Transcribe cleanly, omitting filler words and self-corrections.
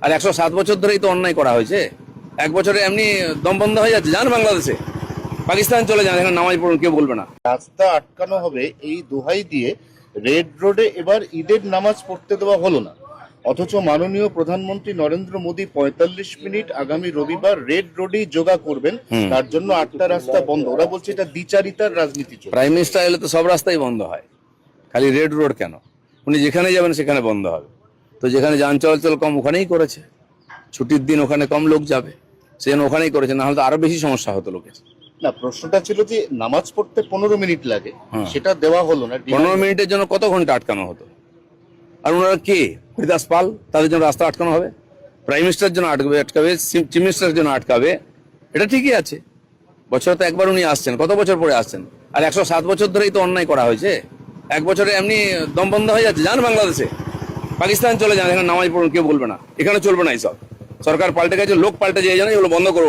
আর 107 বছর ধরেই তো অন্যায় করা হয়েছে। এক বছরে এমনি দম বন্ধ হয়ে যাচ্ছে। যান বাংলাদেশে, পাকিস্তান চলে যান, এখানে নামাজ পড়ুন, কেউ বলবে না। রাস্তা আটকানো হবে এই দোহাই দিয়ে রেড রোডে এবার ঈদের নামাজ পড়তে দেওয়া হলো না, অথচ মাননীয় প্রধানমন্ত্রী নরেন্দ্র মোদী 45 মিনিট আগামী রবিবার রেড রোডেই যোগা করবেন, তার জন্য 8টা রাস্তা বন্ধ। ওরা বলছে এটা দ্বিচারিতার রাজনীতি চলছে। প্রাইম মিনিস্টার এলে তো সব রাস্তাই বন্ধ হয়, খালি রেড রোড কেন? উনি যেখানে যাবেন সেখানে বন্ধ হবে। তো যেখানে যান চলাচল কম ওখানেই করেছে, ছুটির দিন ওখানে কম লোক যাবে, সেজন্য ওখানেই করেছে, না হলে তো আরো বেশি সমস্যা হতো লোকের। না, প্রশ্নটা ছিল যে নামাজ পড়তে 15 মিনিট লাগে, সেটা দেওয়া হলো না। 15 মিনিটের জন্য কত ঘন্টা আটকানো হতো? আর ওনারা কে? হরিদাস পাল, তাদের জন্য রাস্তা আটকানো হবে? প্রাইম মিনিস্টারের জন্য আটকাবে, চিফ মিনিস্টারের জন্য আটকাবে? এটা ঠিকই আছে, বছরে তো একবার উনি আসছেন, কত বছর পরে আসছেন? আর 107 বছর ধরেই তো অন্যায় করা হয়েছে। এক বছরে এমনি দম বন্ধ হয়ে যাচ্ছে। যান বাংলাদেশে, পাকিস্তান চলে যান, এখানে নামাজ পড়ুন, কেউ বলবে না। এখানে চলবে না এইসব। সরকার পাল্টে গেছে, লোক পাল্টে যায়, জানে এগুলো বন্ধ করবো।